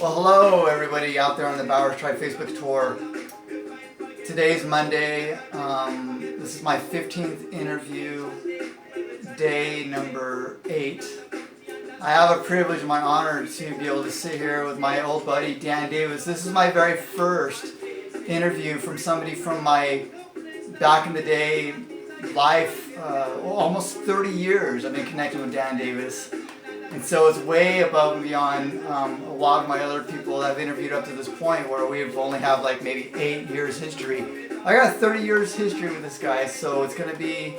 Well, hello everybody out there on the Bowers Tribe Facebook tour. Today's Monday. This is my 15th interview, day number 8. I have a privilege and my honor to be able to sit here with my old buddy Dan Davis. This is my very first interview from somebody from my back in the day life. Almost 30 years I've been connected with Dan Davis. And so it's way above and beyond a lot of my other people that I've interviewed up to this point, where we've only have like maybe 8 years history. I got 30 years history with this guy, so it's going to be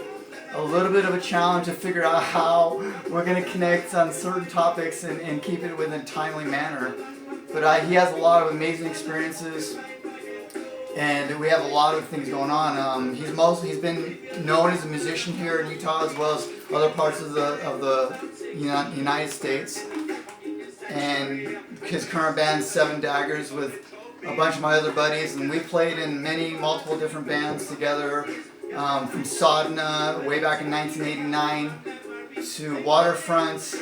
a little bit of a challenge to figure out how we're going to connect on certain topics and keep it within a timely manner. But he has a lot of amazing experiences, and we have a lot of things going on. He's been known as a musician here in Utah as well as other parts of the United States. And his current band, Seven Daggers, with a bunch of my other buddies, and we played in multiple different bands together, from Sadhana way back in 1989 to Waterfront.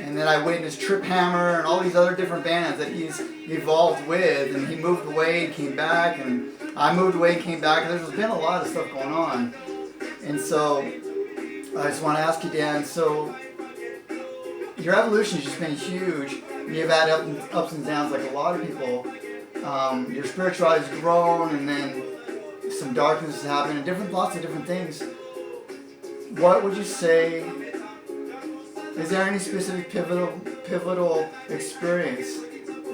And then I witnessed Trip Hammer and all these other different bands that he's evolved with, and he moved away and came back, and I moved away and came back, and there's been a lot of stuff going on. And so I just want to ask you, Dan, so your evolution has just been huge. You've had ups and downs like a lot of people. Your spirituality has grown, and then some darkness has happened, and lots of different things. What would you say? Is there any specific pivotal experience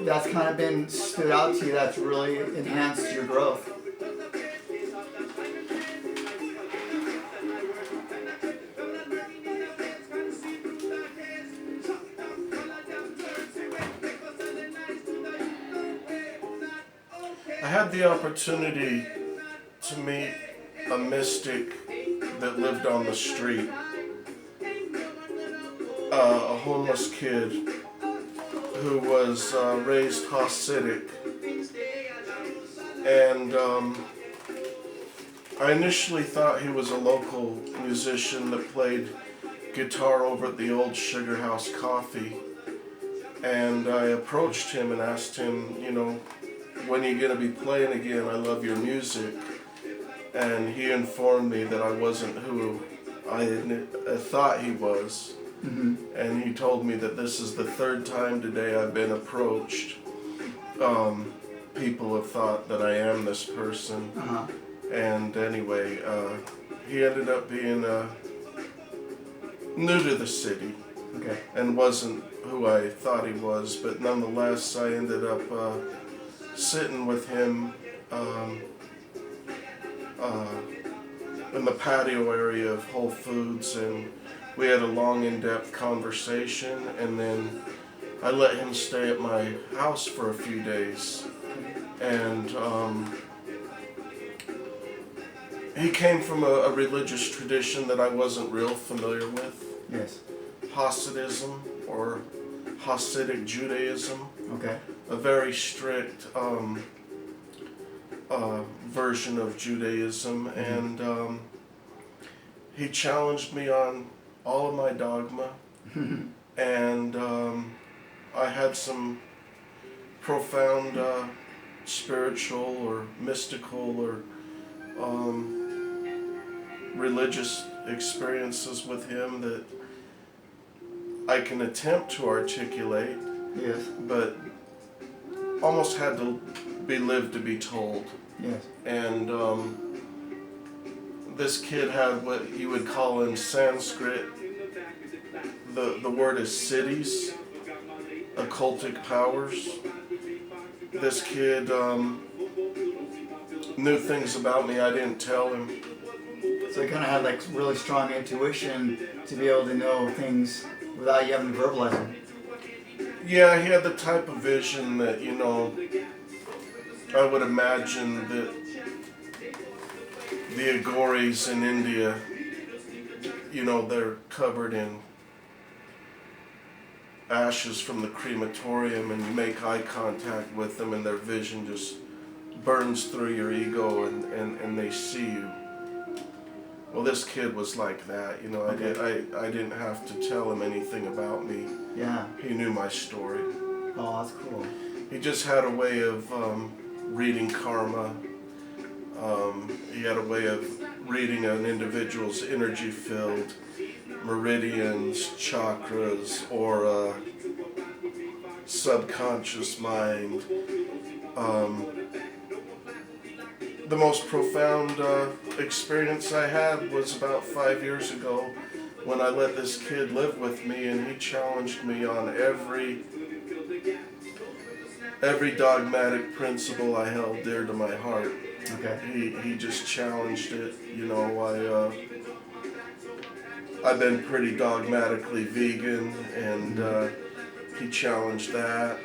that's kind of been stood out to you that's really enhanced your growth? I had the opportunity to meet a mystic that lived on the street. A homeless kid who was raised Hasidic, and I initially thought he was a local musician that played guitar over at the old Sugar House Coffee, and I approached him and asked him, when are you going to be playing again? I love your music. And he informed me that I wasn't who I thought he was. Mm-hmm. And he told me that this is the 3rd time today I've been approached. People have thought that I am this person. Uh-huh. And anyway, he ended up being new to the city. Okay. And wasn't who I thought he was, but nonetheless I ended up sitting with him in the patio area of Whole Foods, and we had a long, in-depth conversation, and then I let him stay at my house for a few days. And he came from a religious tradition that I wasn't real familiar with. Yes. Hasidism, or Hasidic Judaism. Okay. A very strict version of Judaism, mm-hmm. And he challenged me on all of my dogma, and I had some profound spiritual or mystical or religious experiences with him that I can attempt to articulate. Yes. But almost had to be lived to be told. Yes. And this kid had what you would call in Sanskrit, the word is cities, occultic powers. This kid knew things about me I didn't tell him. So he kind of had like really strong intuition to be able to know things without you having to verbalize them. Yeah, he had the type of vision that, I would imagine that the Aghoris in India, they're covered in ashes from the crematorium, and you make eye contact with them and their vision just burns through your ego, and they see you. Well, this kid was like that, Okay. I didn't have to tell him anything about me. Yeah. He knew my story. Oh, that's cool. He just had a way of reading karma. He had a way of reading an individual's energy field, meridians, chakras, aura, subconscious mind. The most profound experience I had was about 5 years ago when I let this kid live with me, and he challenged me on every dogmatic principle I held dear to my heart. Okay. He just challenged it. You know, I've been pretty dogmatically vegan, and he challenged that.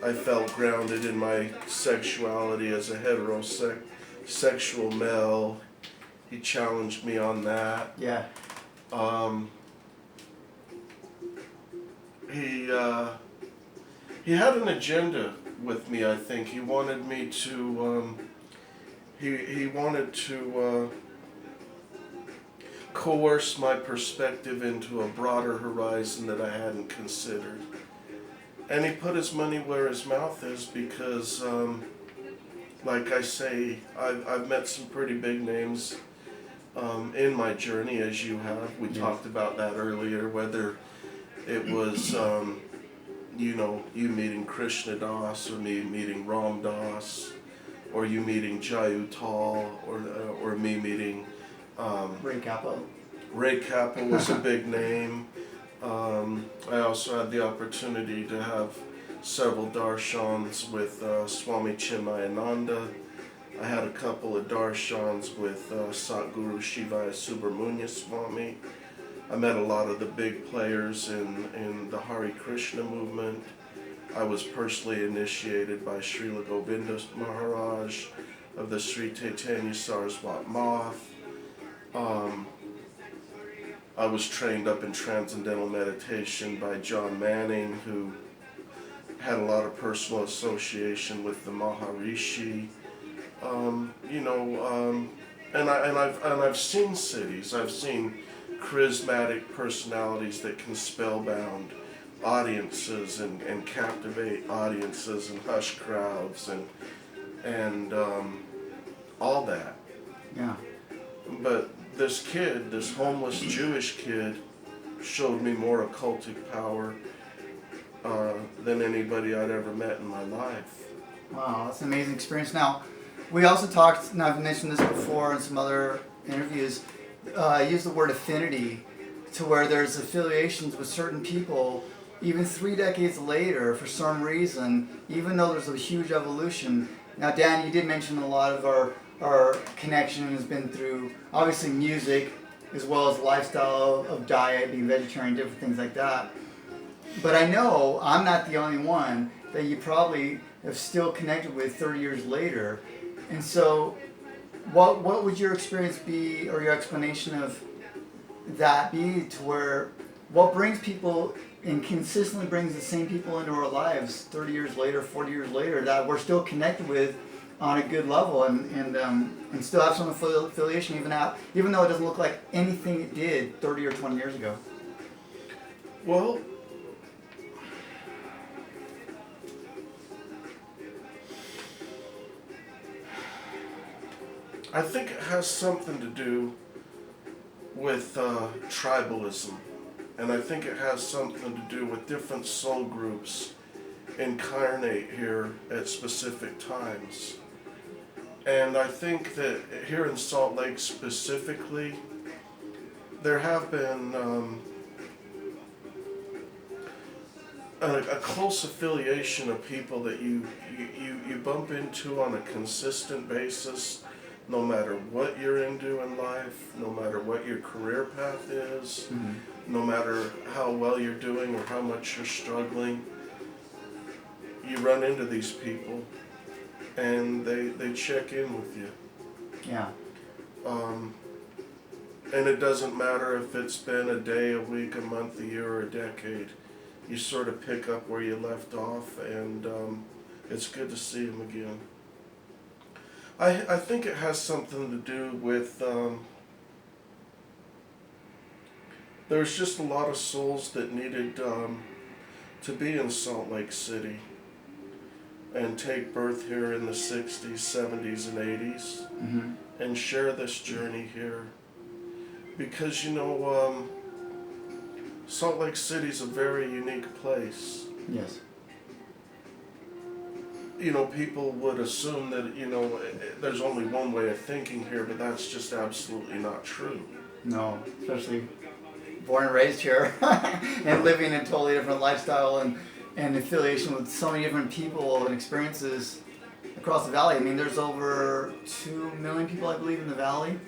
I felt grounded in my sexuality as a heterosexual male. He challenged me on that. Yeah. He had an agenda with me. I think he wanted me to. He wanted to coerce my perspective into a broader horizon that I hadn't considered. And he put his money where his mouth is because, like I say, I've met some pretty big names in my journey, as you have. We talked about that earlier, whether it was, you meeting Krishna Das, or me meeting Ram Das, or you meeting Jayu Tal, or me meeting Ray Kappa. Ray Kappa was a big name. I also had the opportunity to have several darshans with Swami Chinmayananda. I had a couple of darshans with Satguru Shivaya Subramanya Swami. I met a lot of the big players in the Hare Krishna movement. I was personally initiated by Srila Govinda Maharaj of the Sri Chaitanya Saraswat Math. I was trained up in Transcendental Meditation by John Manning, who had a lot of personal association with the Maharishi. And I've seen cities. I've seen charismatic personalities that can spellbound audiences and captivate audiences and hush crowds and all that. Yeah. But this kid, this homeless Jewish kid, showed me more occultic power than anybody I'd ever met in my life. Wow, that's an amazing experience. Now, we also talked, and I've mentioned this before in some other interviews, I use the word affinity, to where there's affiliations with certain people, even 3 decades later, for some reason, even though there's a huge evolution. Now, Dan, you did mention a lot of our connection has been through, obviously, music, as well as lifestyle of diet, being vegetarian, different things like that. But I know I'm not the only one that you probably have still connected with 30 years later. And so, what would your experience be, or your explanation of that be, to where, what brings people and consistently brings the same people into our lives 30 years later, 40 years later, that we're still connected with on a good level and still have some affiliation even though it doesn't look like anything it did 30 or 20 years ago? Well, I think it has something to do with tribalism, and I think it has something to do with different soul groups incarnate here at specific times. And I think that here in Salt Lake specifically, there have been a close affiliation of people that you bump into on a consistent basis, no matter what you're into in life, no matter what your career path is, no matter how well you're doing or how much you're struggling. You run into these people and they check in with you. Yeah. And it doesn't matter if it's been a day, a week, a month, a year, or a decade. You sort of pick up where you left off, and it's good to see them again. I think it has something to do with there's just a lot of souls that needed to be in Salt Lake City and take birth here in the 60s, 70s, and 80s and share this journey here. Because, Salt Lake City is a very unique place. Yes. People would assume that, there's only one way of thinking here, but that's just absolutely not true. No, especially born and raised here and living a totally different lifestyle and affiliation with so many different people and experiences across the valley. I mean, there's over 2 million people, I believe, in the valley,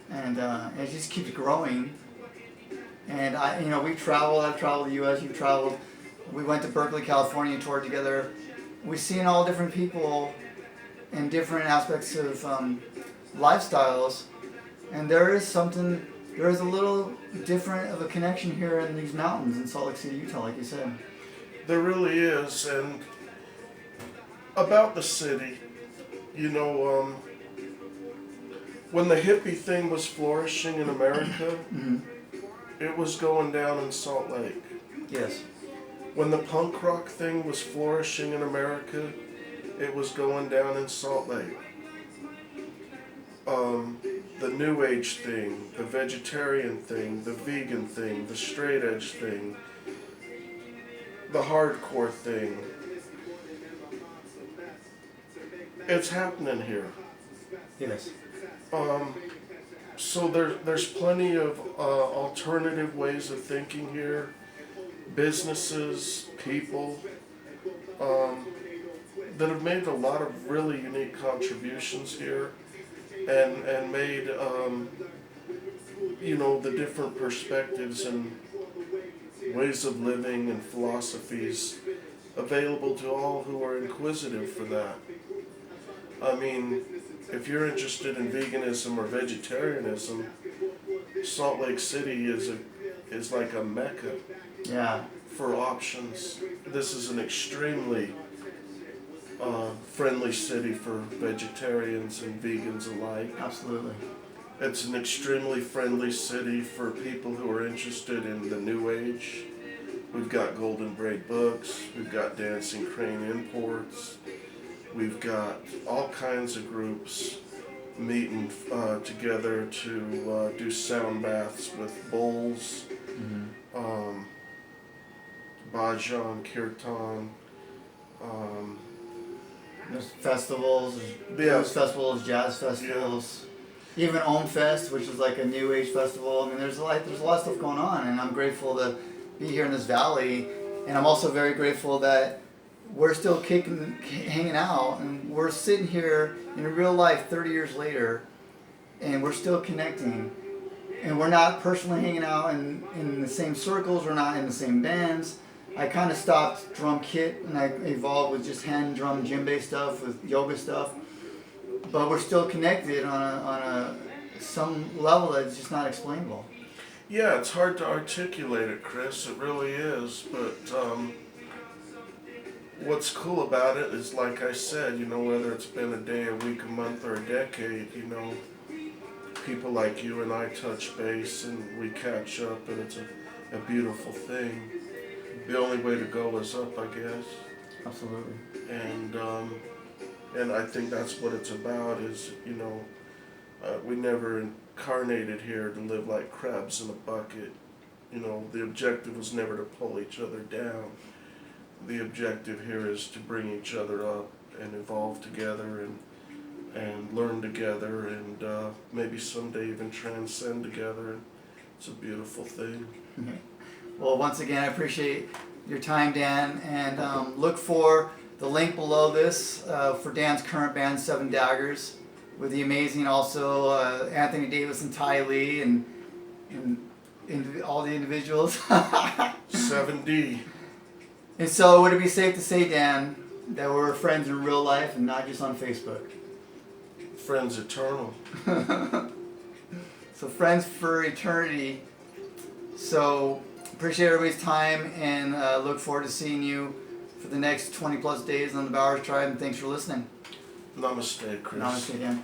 and it just keeps growing. And we've traveled. I've traveled the U.S. You've traveled. We went to Berkeley, California, and toured together. We've seen all different people in different aspects of lifestyles, and there is a little different of a connection here in these mountains in Salt Lake City, Utah, like you said. There really is. And about the city, when the hippie thing was flourishing in America, it was going down in Salt Lake. Yes. When the punk rock thing was flourishing in America, it was going down in Salt Lake. The New Age thing, the vegetarian thing, the vegan thing, the straight edge thing, the hardcore thing. It's happening here. Yes. So there's plenty of alternative ways of thinking here. Businesses, people that have made a lot of really unique contributions here and made the different perspectives and ways of living and philosophies available to all who are inquisitive for that. I mean, if you're interested in veganism or vegetarianism, Salt Lake City is like a mecca. Yeah. For options. This is an extremely friendly city for vegetarians and vegans alike. Absolutely. It's an extremely friendly city for people who are interested in the New Age. We've got Golden Braid Books, we've got Dancing Crane Imports, we've got all kinds of groups meeting together to do sound baths with bowls. Bhajan, Kirtan. There's festivals, blues festivals, jazz festivals, even Om Fest, which is like a New Age festival. I mean, there's a lot of stuff going on, and I'm grateful to be here in this valley. And I'm also very grateful that we're still hanging out, and we're sitting here in real life 30 years later, and we're still connecting. And we're not personally hanging out in the same circles. We're not in the same bands. I kind of stopped drum kit and I evolved with just hand drum djembe stuff, with yoga stuff. But we're still connected on some level that's just not explainable. Yeah, it's hard to articulate it, Chris. It really is. But what's cool about it is, like I said, whether it's been a day, a week, a month, or a decade, people like you and I touch base and we catch up, and it's a beautiful thing. The only way to go is up, I guess. Absolutely. And I think that's what it's about. Is we never incarnated here to live like crabs in a bucket. The objective was never to pull each other down. The objective here is to bring each other up and evolve together and learn together and maybe someday even transcend together. It's a beautiful thing. Well, once again, I appreciate your time, Dan, and look for the link below this for Dan's current band, Seven Daggers, with the amazing also Anthony Davis and Ty Lee and all the individuals. 7D. And so would it be safe to say, Dan, that we're friends in real life and not just on Facebook? Friends eternal. So friends for eternity. So appreciate everybody's time and look forward to seeing you for the next 20 plus days on the Bowers Tribe, and thanks for listening. Namaste, Chris. Namaste, Dan.